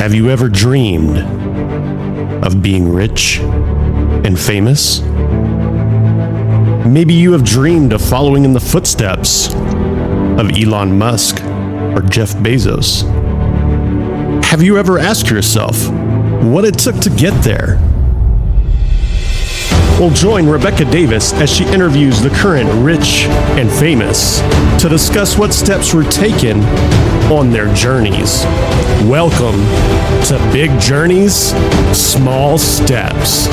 Have you ever dreamed of being rich and famous? Maybe you have dreamed of following in the footsteps of Elon Musk or Jeff Bezos. Have you ever asked yourself what it took to get there? Well, join Rebecca Davis as she interviews the current rich and famous to discuss what steps were taken on their journeys. Welcome to Big Journeys, Small Steps.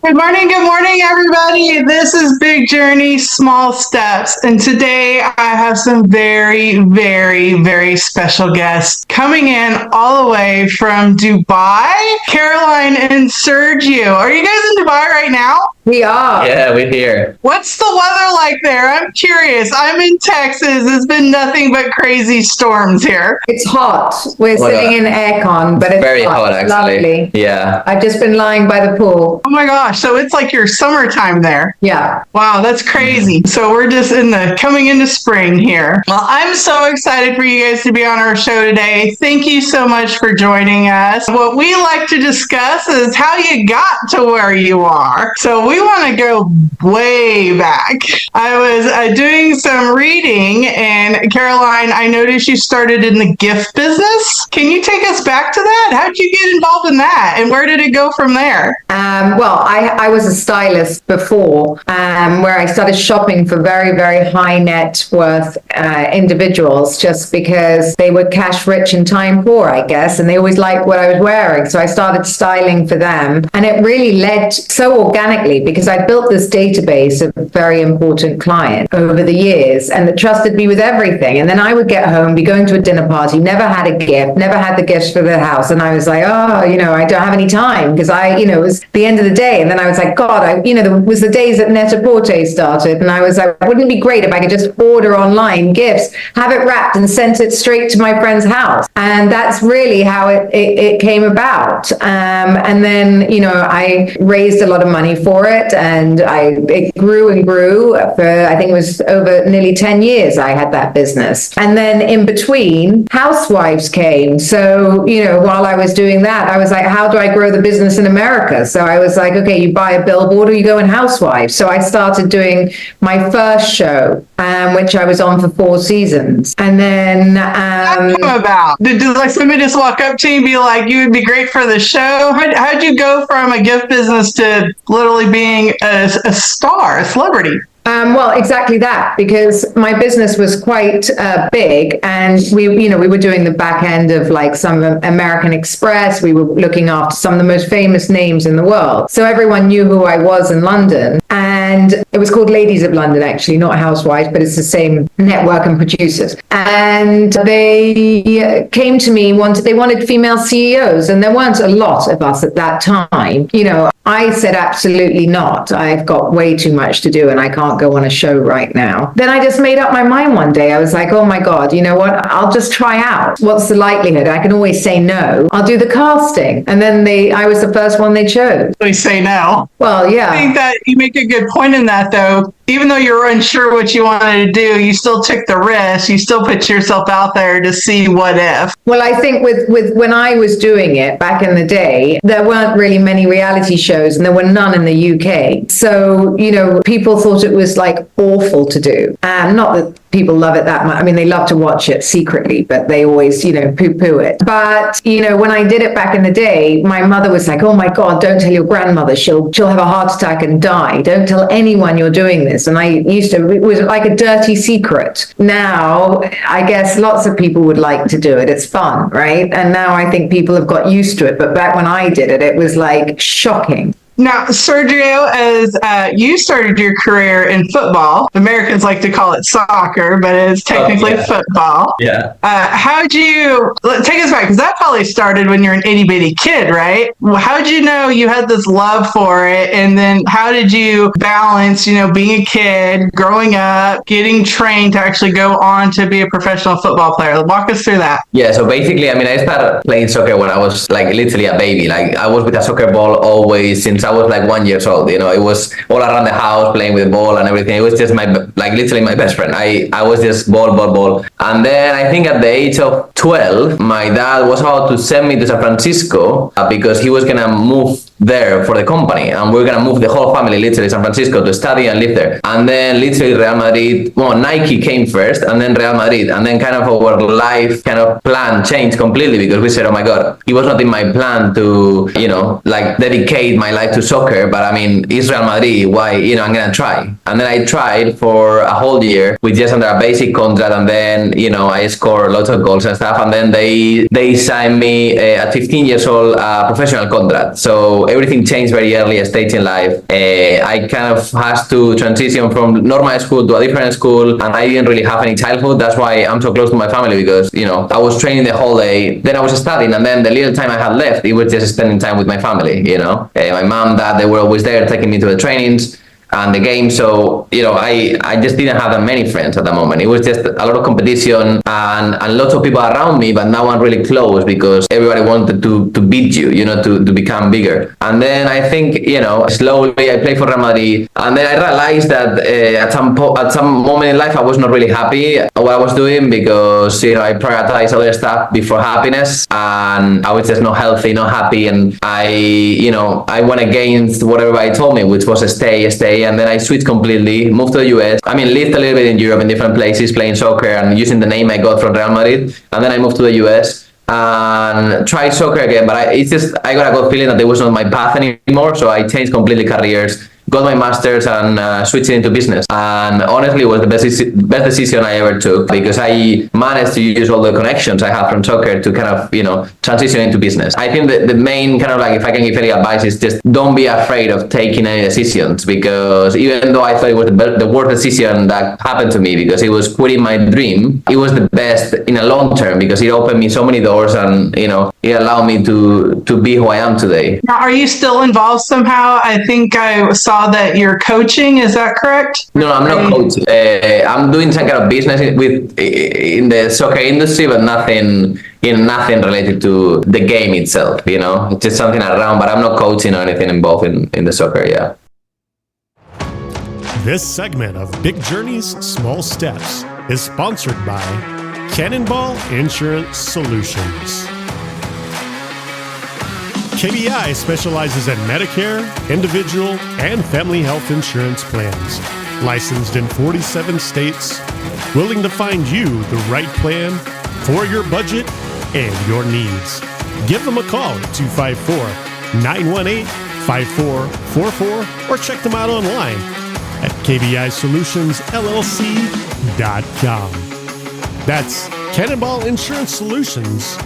Good morning, everybody. This is Big Journey, Small Steps. And today I have some very, very, very special guests coming in all the way from Dubai. Caroline and Sergio. Are you guys in Dubai right now? We are. Yeah, we're here. What's the weather like there? I'm curious. I'm in Texas. It's been nothing but crazy storms here. It's hot. We're sitting in aircon, but it's very hot actually. Lovely. Yeah. I've just been lying by the pool. Oh my gosh. So it's like your summertime there. Yeah. Wow, that's crazy. So we're just coming into spring here. Well, I'm so excited for you guys to be on our show today. Thank you so much for joining us. What we like to discuss is how you got to where you are. So we want to go way back. I was doing some reading, and Caroline, I noticed you started in the gift business. Can you take us back to that? How did you get involved in that, and where did it go from there? Well, I was a stylist before, where I started shopping for very, very high net worth individuals, just because they were cash rich and time poor, I guess, and they always liked what I was wearing. So I started styling for them, and it really led so organically because I built this database of very important clients over the years, and that trusted me with everything. And then I would get home, be going to a dinner party, never had a gift, never had the gifts for the house, and I was like, I don't have any time, because it was the end of the day. And then I was like, God, there was the days that Net-a-Porter started, and I was like, wouldn't it be great if I could just order online gifts, have it wrapped, and sent it straight to my friend's house? And that's really how it came about. And then, I raised a lot of money for it, and it grew and grew for, I think it was over nearly 10 years I had that business. And then in between, housewives came. So, while I was doing that, I was like, how do I grow the business in America? So I was like, okay, you buy a billboard or you go in housewives. So I started doing my first show, which I was on for 4 seasons. And then... How'd that come about? Did somebody just walk up to you and be like, you would be great for the show? How'd you go from a gift business to literally being a star, a celebrity? Well, exactly that, because my business was quite big, and we were doing the back end of like some American Express. We were looking after some of the most famous names in the world. So everyone knew who I was in London. And it was called Ladies of London, actually, not Housewives, but it's the same network and producers. And they came to me, they wanted female CEOs, and there weren't a lot of us at that time. I said, absolutely not. I've got way too much to do, and I can't go on a show right now. Then I just made up my mind one day. I was like, oh my God, you know what? I'll just try out. What's the likelihood? I can always say no. I'll do the casting. And then I was the first one they chose. They say no. Well, yeah. I think that you make a good point in that, though. Even though you were unsure what you wanted to do, you still took the risk. You still put yourself out there to see what if. Well, I think with when I was doing it back in the day, there weren't really many reality shows, and there were none in the UK. So, people thought it was like awful to do. Not that people love it that much. I mean, they love to watch it secretly, but they always, poo-poo it. But, when I did it back in the day, my mother was like, oh my God, don't tell your grandmother. She'll have a heart attack and die. Don't tell anyone you're doing this. And it was like a dirty secret. Now, I guess lots of people would like to do it. It's fun, right? And now I think people have got used to it. But back when I did it, it was like shocking. Now, Sergio, as you started your career in football, Americans like to call it soccer, but it's technically football. Yeah. How'd you, take us back, because that probably started when you're an itty bitty kid, right? How'd you know you had this love for it? And then how did you balance, being a kid, growing up, getting trained to actually go on to be a professional football player? Walk us through that. Yeah, so basically, I started playing soccer when I was like literally a baby. Like I was with a soccer ball always since I I was like 1 year old. It was all around the house playing with the ball and everything. It was just literally my best friend. I was just ball. And then I think at the age of 12, my dad was about to send me to San Francisco because he was gonna move there for the company, and we're gonna move the whole family literally San Francisco to study and live there. And then literally Real Madrid, Nike came first, and then Real Madrid, and then kind of our life kind of plan changed completely because we said, oh my god, it was not in my plan to dedicate my life to soccer, but I mean, it's Real Madrid, why, I'm gonna try. And then I tried for a whole year with just under a basic contract, and then I scored lots of goals and stuff, and then they signed me at 15 years old a professional contract. So everything changed very early at stage in life. I kind of had to transition from normal school to a different school, and I didn't really have any childhood. That's why I'm so close to my family, because I was training the whole day, then I was studying, and then the little time I had left, it was just spending time with my family. My mom, dad, they were always there taking me to the trainings and the game. So I just didn't have that many friends at the moment. It was just a lot of competition and lots of people around me, but no one really close, because everybody wanted to beat you, to become bigger. And then I think slowly I played for Real Madrid, and then I realized that at some moment in life I was not really happy what I was doing, because I prioritized other stuff before happiness, and I was just not healthy, not happy, and I went against what everybody told me, which was stay. And then I switched completely, moved to the US. I mean, lived a little bit in Europe in different places, playing soccer and using the name I got from Real Madrid. And then I moved to the US and tried soccer again. But I got a good feeling that it was not my path anymore. So I changed completely careers, got my master's, and switched into business. And honestly, it was the best decision I ever took, because I managed to use all the connections I have from soccer to kind of, transition into business. I think that the main kind of if I can give any advice, is just don't be afraid of taking any decisions, because even though I thought it was the worst decision that happened to me, because it was quitting my dream, it was the best in a long term, because it opened me so many doors, and, it allowed me to be who I am today. Now, are you still involved somehow? I think I saw that you're coaching. Is that correct? No, I'm not coaching. I'm doing some kind of business in the soccer industry, but nothing related to the game itself. It's just something around, but I'm not coaching or anything involved in the soccer. Yeah. This segment of Big Journeys, Small Steps is sponsored by Cannonball Insurance Solutions. KBI specializes in Medicare, individual, and family health insurance plans. Licensed in 47 states, willing to find you the right plan for your budget and your needs. Give them a call at 254-918-5444 or check them out online at kbisolutionsllc.com. That's Cannonball Insurance Solutions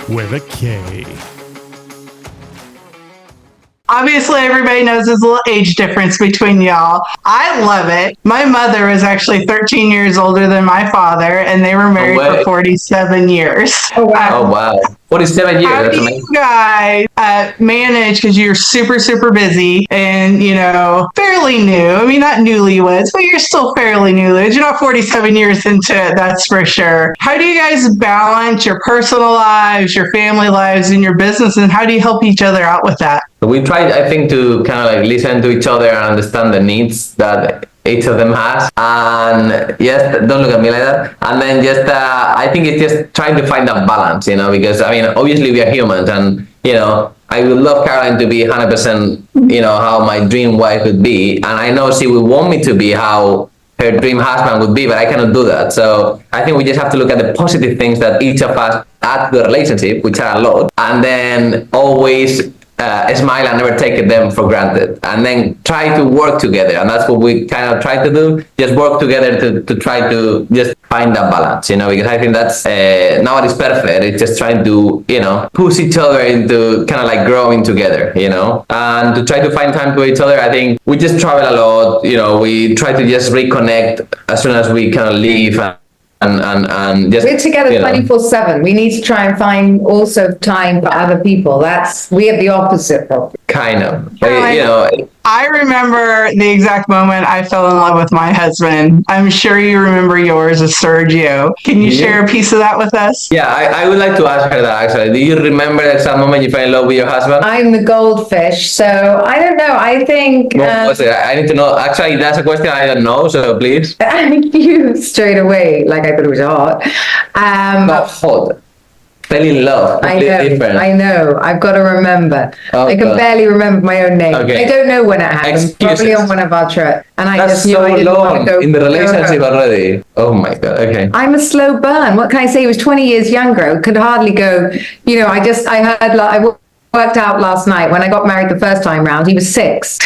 with a K. Obviously, everybody knows there's a little age difference between y'all. I love it. My mother is actually 13 years older than my father, and they were married for 47 years. Oh, wow. Oh, wow. 47 years. How do you guys manage, because you're super, super busy and, fairly new. I mean, not newlyweds, but you're still fairly newlyweds. You're not 47 years into it, that's for sure. How do you guys balance your personal lives, your family lives, and your business, and how do you help each other out with that? We tried, I think, to kind of listen to each other and understand the needs that each of them has. And yes, don't look at me like that. And then I think it's just trying to find that balance, because I mean, obviously we are humans, and I would love Caroline to be 100%, how my dream wife would be, and I know she would want me to be how her dream husband would be, but I cannot do that. So I think we just have to look at the positive things that each of us add to the relationship, which are a lot, and then always smile and never take them for granted, and then try to work together. And that's what we kind of try to do, just work together to try to just find that balance, because I think that's nobody's perfect. It's just trying to push each other into kind of growing together, and to try to find time for each other. I think we just travel a lot, we try to just reconnect as soon as we kind of leave, and just, we're together 24/7. We need to try and find also time for other people. We have the opposite problem. kind of. Caroline, I remember the exact moment I fell in love with my husband. I'm sure you remember yours as Sergio. Can you share a piece of that with us? Yeah, I would like to ask her that actually. Do you remember the exact moment you fell in love with your husband? I'm the goldfish, so I don't know. I think What was it? I need to know. Actually, that's a question I don't know, so please. I knew straight away, like I thought it was hot. Not hot. Fell in love. I know. I've got to remember. Oh, I can barely remember my own name. Okay. I don't know when it happened. Excuses. Probably on one of our trips. And I That's just knew so I didn't want long to go in the relationship go home. already. Oh my God. Okay. I'm a slow burn. What can I say? He was 20 years younger. I could hardly go. I worked out last night when I got married the first time round. He was 6.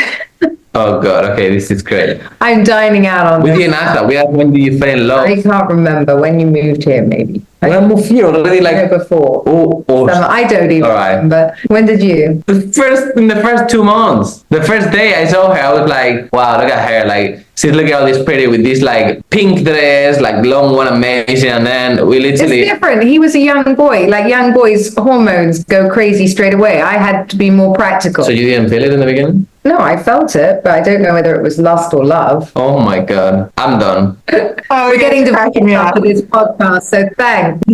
Oh God. Okay, this is great. I'm dining out on We this. didn't ask that. We asked when did you fall in love? I can't remember when you moved here. Maybe. When I moved here already, like Before. oh, I don't even all right. remember. When did you? in the first 2 months. The first day I saw her, I was like, wow, look at her. Like she's looking all this pretty with this like pink dress, like long one, amazing. And then we literally. It's different. He was a young boy. Like young boys' hormones go crazy straight away. I had to be more practical. So you didn't feel it in the beginning? No, I felt it, but I don't know whether it was lust or love. Oh my God. I'm done. We're getting divorced after this podcast, so thanks.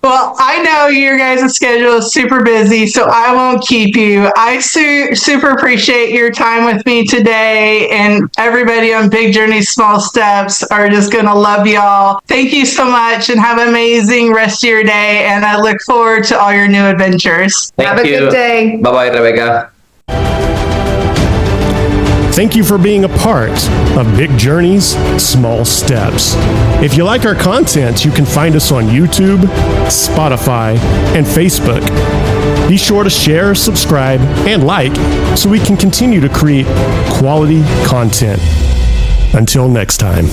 Well, I know your guys' schedule is super busy, so I won't keep you. I super appreciate your time with me today, and everybody on Big Journey, Small Steps are just going to love y'all. Thank you so much, and have an amazing rest of your day, and I look forward to all your new adventures. Have a good day. Bye-bye, Rebecca. Thank you for being a part of Big Journeys, Small Steps. If you like our content, you can find us on YouTube, Spotify, and Facebook. Be sure to share, subscribe, and like so we can continue to create quality content. Until next time.